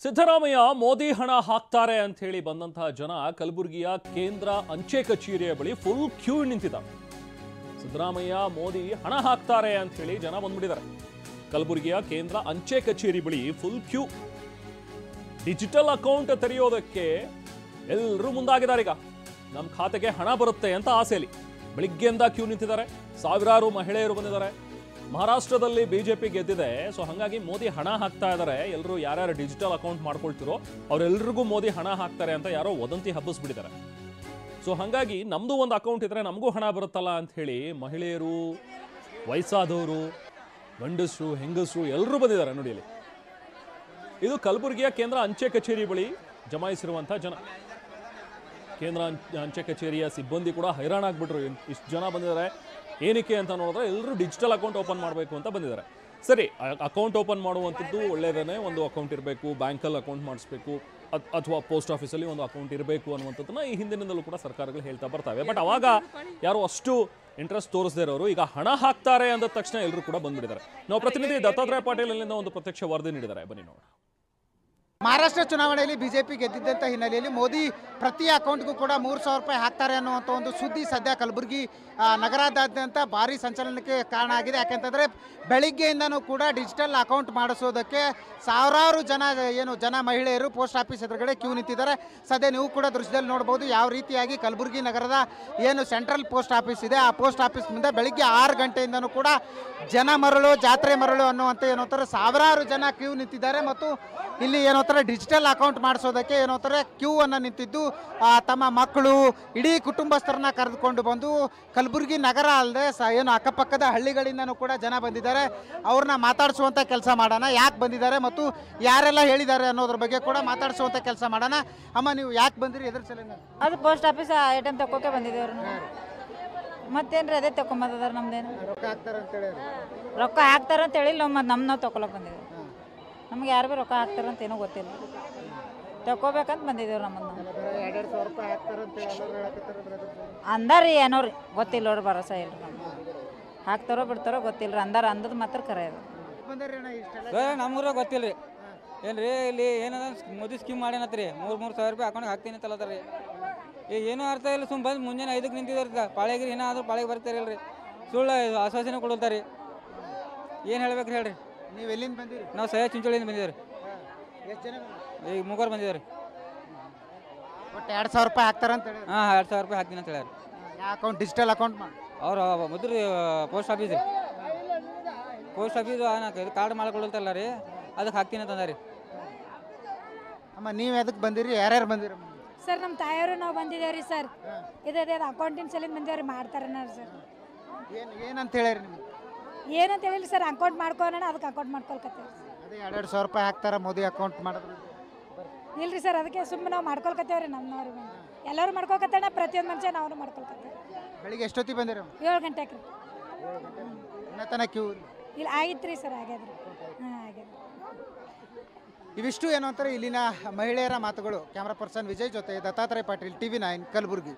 ಸಿದ್ದರಾಮಯ್ಯ ಮೋದಿ ಹಣ ಹಾಕ್ತಾರೆ ಅಂತ ಹೇಳಿ ಬಂದಂತಹ ಜನ ಕಲಬುರಗಿಯ ಕೇಂದ್ರ ಅಂಚೆ ಕಚೇರಿಯ ಬಳಿ ಫುಲ್ ಕ್ಯೂ ನಿಂತಿದ್ದಾರೆ. ಸಿದ್ದರಾಮಯ್ಯ ಮೋದಿ ಹಣ ಹಾಕ್ತಾರೆ ಅಂತ ಹೇಳಿ ಜನ ಬಂದ್ಬಿಟ್ಟಿದ್ದಾರೆ. ಕಲಬುರಗಿಯ ಕೇಂದ್ರ ಅಂಚೆ ಕಚೇರಿ ಬಳಿ ಫುಲ್ ಕ್ಯೂ. ಡಿಜಿಟಲ್ ಅಕೌಂಟ್ ತೆರೆಯೋದಕ್ಕೆ ಎಲ್ಲರೂ ಮುಂದಾಗಿದ್ದಾರೆ. ಈಗ ನಮ್ಮ ಖಾತೆಗೆ ಹಣ ಬರುತ್ತೆ ಅಂತ ಆಸೆಯಲ್ಲಿ ಬೆಳಿಗ್ಗೆಯಿಂದ ಕ್ಯೂ ನಿಂತಿದ್ದಾರೆ. ಸಾವಿರಾರು ಮಹಿಳೆಯರು ಬಂದಿದ್ದಾರೆ. ಮಹಾರಾಷ್ಟ್ರದಲ್ಲಿ ಬಿಜೆಪಿ ಗೆದ್ದಿದೆ, ಸೊ ಹಾಗಾಗಿ ಮೋದಿ ಹಣ ಹಾಕ್ತಾ ಇದ್ದಾರೆ. ಎಲ್ಲರೂ ಯಾರ್ಯಾರು ಡಿಜಿಟಲ್ ಅಕೌಂಟ್ ಮಾಡ್ಕೊಳ್ತಿರೋ ಅವರೆಲ್ಲರಿಗೂ ಮೋದಿ ಹಣ ಹಾಕ್ತಾರೆ ಅಂತ ಯಾರೋ ವದಂತಿ ಹಬ್ಬಿಸ್ಬಿಟ್ಟಿದ್ದಾರೆ. ಸೊ ಹಾಗಾಗಿ ನಮ್ದು ಒಂದು ಅಕೌಂಟ್ ಇದ್ರೆ ನಮಗೂ ಹಣ ಬರುತ್ತಲ್ಲ ಅಂತ ಹೇಳಿ ಮಹಿಳೆಯರು, ವಯಸ್ಸಾದವರು, ಗಂಡಸರು, ಹೆಂಗಸರು ಎಲ್ಲರೂ ಬಂದಿದ್ದಾರೆ. ನೋಡಿ ಇಲ್ಲಿ, ಇದು ಕಲಬುರಗಿಯ ಕೇಂದ್ರ ಅಂಚೆ ಕಚೇರಿ ಬಳಿ ಜಮಾಯಿಸಿರುವಂಥ ಜನ. ಕೇಂದ್ರ ಅಂಚೆ ಕಚೇರಿಯ ಸಿಬ್ಬಂದಿ ಕೂಡ ಹೈರಾಣ ಆಗ್ಬಿಟ್ರು. ಇಷ್ಟು ಜನ ಬಂದಿದ್ದಾರೆ ಏನಕ್ಕೆ ಅಂತ ನೋಡಿದ್ರೆ ಎಲ್ಲರೂ ಡಿಜಿಟಲ್ ಅಕೌಂಟ್ ಓಪನ್ ಮಾಡಬೇಕು ಅಂತ ಬಂದಿದ್ದಾರೆ. ಸರಿ, ಅಕೌಂಟ್ ಓಪನ್ ಮಾಡುವಂಥದ್ದು ಒಳ್ಳೆಯದೇ. ಒಂದು ಅಕೌಂಟ್ ಇರಬೇಕು, ಬ್ಯಾಂಕಲ್ಲಿ ಅಕೌಂಟ್ ಮಾಡಿಸ್ಬೇಕು, ಅಥವಾ ಪೋಸ್ಟ್ ಆಫೀಸಲ್ಲಿ ಒಂದು ಅಕೌಂಟ್ ಇರಬೇಕು ಅನ್ನುವಂಥದ್ದನ್ನ ಈ ಹಿಂದಿನಿಂದಲೂ ಕೂಡ ಸರ್ಕಾರಗಳು ಹೇಳ್ತಾ ಬರ್ತಾವೆ. ಬಟ್ ಅವಾಗ ಯಾರು ಅಷ್ಟು ಇಂಟ್ರೆಸ್ಟ್ ತೋರಿಸದೇ ಇರೋರು ಈಗ ಹಣ ಹಾಕ್ತಾರೆ ಅಂದ ತಕ್ಷಣ ಎಲ್ಲರೂ ಕೂಡ ಬಂದ್ಬಿಟ್ಟಿದ್ದಾರೆ. ನಾವು ಪ್ರತಿನಿಧಿ ದತ್ತಾತ್ರೇಯ ಪಾಟೀಲ್ ಅಲ್ಲಿಂದ ಒಂದು ಪ್ರತ್ಯಕ್ಷ ವರದಿ ನೀಡಿದ್ದಾರೆ, ಬನ್ನಿ ನೋಡೋಣ. ಮಹಾರಾಷ್ಟ್ರ ಚುನಾವಣೆಯಲ್ಲಿ ಬಿಜೆಪಿ ಗೆದ್ದಿದ್ದಂಥ ಹಿನ್ನೆಲೆಯಲ್ಲಿ ಮೋದಿ ಪ್ರತಿ ಅಕೌಂಟ್ಗೂ ಕೂಡ 3,000 ರೂಪಾಯಿ ಹಾಕ್ತಾರೆ ಅನ್ನುವಂಥ ಒಂದು ಸುದ್ದಿ ಸದ್ಯ ಕಲಬುರಗಿ ನಗರಾದ್ಯಂತ ಭಾರಿ ಸಂಚಲನಕ್ಕೆ ಕಾರಣ ಆಗಿದೆ. ಯಾಕೆಂತಂದರೆ ಬೆಳಿಗ್ಗೆಯಿಂದನೂ ಕೂಡ ಡಿಜಿಟಲ್ ಅಕೌಂಟ್ ಮಾಡಿಸೋದಕ್ಕೆ ಸಾವಿರಾರು ಜನ ಮಹಿಳೆಯರು ಪೋಸ್ಟ್ ಆಫೀಸ್ ಎದುರುಗಡೆ ಕ್ಯೂ ನಿಂತಿದ್ದಾರೆ. ಸದ್ಯ ನೀವು ಕೂಡ ದೃಶ್ಯದಲ್ಲಿ ನೋಡ್ಬೋದು ಯಾವ ರೀತಿಯಾಗಿ ಕಲಬುರಗಿ ನಗರದ ಏನು ಸೆಂಟ್ರಲ್ ಪೋಸ್ಟ್ ಆಫೀಸ್ ಇದೆ, ಆ ಪೋಸ್ಟ್ ಆಫೀಸ್ ಮುಂದೆ ಬೆಳಿಗ್ಗೆ 6 ಗಂಟೆಯಿಂದನೂ ಕೂಡ ಜನ ಮರಳು ಜಾತ್ರೆ ಮರಳು ಅನ್ನುವಂಥ ಏನೋತ್ತರ ಸಾವಿರಾರು ಜನ ಕ್ಯೂ ನಿಂತಿದ್ದಾರೆ. ಮತ್ತು ಇಲ್ಲಿ ಏನೋತ್ತರ ಡಿಜಿಟಲ್ ಅಕೌಂಟ್ ಮಾಡಿಸೋದಕ್ಕೆ ಏನೋತ್ತರ ಕ್ಯೂ ಅನ್ನು ನಿಂತಿದ್ದು ತಮ್ಮ ಮಕ್ಕಳು ಇಡೀ ಕುಟುಂಬಸ್ಥರನ್ನ ಕರೆದುಕೊಂಡು ಬಂದು ಕಲಬುರಗಿ ನಗರ ಅಲ್ಲದೆ ಏನು ಅಕ್ಕಪಕ್ಕದ ಹಳ್ಳಿಗಳಿಂದನೂ ಕೂಡ ಜನ ಬಂದಿದ್ದಾರೆ. ಅವ್ರನ್ನ ಮಾತಾಡಿಸುವಂಥ ಕೆಲಸ ಮಾಡೋಣ, ಯಾಕೆ ಬಂದಿದ್ದಾರೆ ಮತ್ತು ಯಾರೆಲ್ಲ ಹೇಳಿದ್ದಾರೆ ಅನ್ನೋದ್ರ ಬಗ್ಗೆ ಕೂಡ ಮಾತಾಡಿಸುವಂಥ ಕೆಲಸ ಮಾಡೋಣ. ಅಮ್ಮ, ನೀವು ಯಾಕೆ ಬಂದಿರಿ? ಎದುರು ಸಲ ಅದು ಪೋಸ್ಟ್ ಆಫೀಸ್ ಐಟಮ್ ತಗೋಕೆ ಬಂದಿದ್ದೇವ್ರು. ಮತ್ತೇನ್ರಿ ಅದೇ ತಗೊಂಬಂದಿದ್ದಾರೆ. ನಮ್ದೇನು ರೊಕ್ಕ ಹಾಕ್ತಾರೆ ಅಂತೇಳಿ ರೊಕ್ಕ ಹಾಕ್ತಾರೆ ಅಂತ ಹೇಳಿಲ್ಲ. ಮತ್ತು ನಾವು ತೊಗೊಳಕ್ಕೆ ಬಂದಿದ್ದೇವೆ. ನಮ್ಗೆ ಯಾರು ಭೀ ರೊಕ್ಕ ಹಾಕ್ತಾರಂತ ಏನೂ ಗೊತ್ತಿಲ್ಲ. ತಗೋಬೇಕಂತ ಬಂದಿದ್ದೇವ್ರು. ನಮ್ಮನ್ನು 2,000 ರೂಪಾಯಿ ಹಾಕ್ತಾರೆ ಅಂದಾರಿ ಏನೋ ರೀ ಗೊತ್ತಿಲ್ಲ ನೋಡ್ರಿ, ಭರೋಸಾ ಇಲ್ಲ. ಹಾಕ್ತಾರೋ ಬಿಡ್ತಾರೋ ಗೊತ್ತಿಲ್ಲ ರೀ. ಅಂದದ್ದು ಮಾತ್ರ ಕರೆ ಅದು. ನಮ್ಗೂ ಗೊತ್ತಿಲ್ಲ ರೀ. ಏನು ರೀ ಇಲ್ಲಿ ಏನದ ಮೋದಿ ಸ್ಕೀಮ್ ಮಾಡ್ಯಾನತ್ರಿ 3,000 ರೂಪಾಯಿ ಅಕೌಂಟ್ಗೆ ಹಾಕ್ತೀನಿ ಅಂತಲ್ಲದ ರೀ. ಏನೂ ಅರ್ಥ ಇಲ್ಲ. ಸುಮ್ಮ ಬಂದು ಮುಂಜಾನೆ 5ಕ್ಕೆ ನಿಂತಿದ್ದಾರೆ. ಪಾಳೆಗಿರಿ ಏನಾದರೂ ಪಾಳೆಗೆ ಬರ್ತಾರಿಲ್ಲ ರೀ. ಸುಳ್ಳು ಆಶ್ವಾಸನೆ ಕೊಡ್ತಾರೆ. ಏನು ಹೇಳ್ಬೇಕು ಹೇಳ್ರಿ? ನೀವು ಎಲ್ಲಿಂದ ಬಂದಿರಿ? ನಾವು ಸಹ್ಯ ಚಿಂಚೋಳಿಯಿಂದ ಬಂದಿದ್ದೀವಿ. ಎಷ್ಟು ಜನ? ಈಗ 3 ಬಂದಿದ್ದಾರೆ. ಒಟ್ಟು 2,000 ರೂಪಾಯಿ ಹಾಕ್ತಾರೆ ಅಂತ ಹೇಳಿ. ಹಾಂ, 2,000 ರೂಪಾಯಿ ಹಾಕ್ತೀನಿ ಅಂತ ಹೇಳ್ಯಾರ. ಯಾವ ಅಕೌಂಟ್? ಡಿಜಿಟಲ್ ಅಕೌಂಟ್ ಮಾಡಿ ಅವ್ರು ಮೊದಲು ಪೋಸ್ಟ್ ಆಫೀಸ್ ಇದು ಕಾರ್ಡ್ ಮಾಡ್ಕೊಳ್ತಲ್ಲ ರೀ, ಅದಕ್ಕೆ ಹಾಕ್ತೀನಿ ಅಂತಂದ ರೀ. ಅಮ್ಮ, ನೀವು ಎದಕ್ಕೆ ಬಂದಿರಿ? ಯಾರ್ಯಾರು ಬಂದಿರಿ? ಸರ್, ನಮ್ಮ ತಾಯಿಯವರು ನಾವು ಬಂದಿದ್ದೇವೆ ರೀ ಸರ್. ಇದೇ ಅಕೌಂಟಿನ ಸಲಿಂದ ಬಂದೇವ್ರಿ. ಮಾಡ್ತಾರ ಸರ್. ಏನಂತ ಹೇಳಿರಿ ನಿಮ್ಗೆ? ಏನಂತ ಹೇಳಿಲ್ಲ ಸರ್, ಅಕೌಂಟ್ ಮಾಡ್ಕೊಳ್ಳೋಣ, ಅದಕ್ಕೆ ಅಕೌಂಟ್ ಮಾಡ್ಕೊಳ್ಕತ್ತೇವೆ. ಅದೇ 2,000 ರೂಪಾಯಿ ಹಾಕ್ತಾರೆ ಮೋದಿ ಅಕೌಂಟ್ ಮಾಡಿದ್ರು. ಇಲ್ರಿ ಸರ್, ಅದಕ್ಕೆ ಸುಮ್ಮನೆ ನಾವು ಮಾಡ್ಕೊಳ್ಕತ್ತೇವ್ರಿ. ನಮ್ಮವ್ರು ಎಲ್ಲರೂ ಮಾಡ್ಕೊಳ್ಕತ್ತೇಣ, ಪ್ರತಿಯೊಂದು ಮನುಷ್ಯ ನಾವು ಮಾಡ್ಕೊಳ್ಕತ್ತೇವೆ. ಬೆಳಿಗ್ಗೆ ಎಷ್ಟೊತ್ತಿಗೆ ಬಂದಿರಿ? 7 ಗಂಟೆಗೆ ರೀ. ಇನ್ನೂ ತನಕ ಕ್ಯೂ ಇಲ್ಲ ಆಗಿತ್ತು ರೀ ಸರ್. ಆಗ್ಯದ್ರಿ. ಹಾಂ, ಆಗ್ಯದ. ಇವಿಷ್ಟು ಏನು ಅಂತಾರೆ ಇಲ್ಲಿನ ಮಹಿಳೆಯರ ಮಾತುಗಳು. ಕ್ಯಾಮ್ರಾ ಪರ್ಸನ್ ವಿಜಯ್ ಜೊತೆ ದತ್ತಾತ್ರೇಯ ಪಾಟೀಲ್, TV9 ಕಲಬುರಗಿ.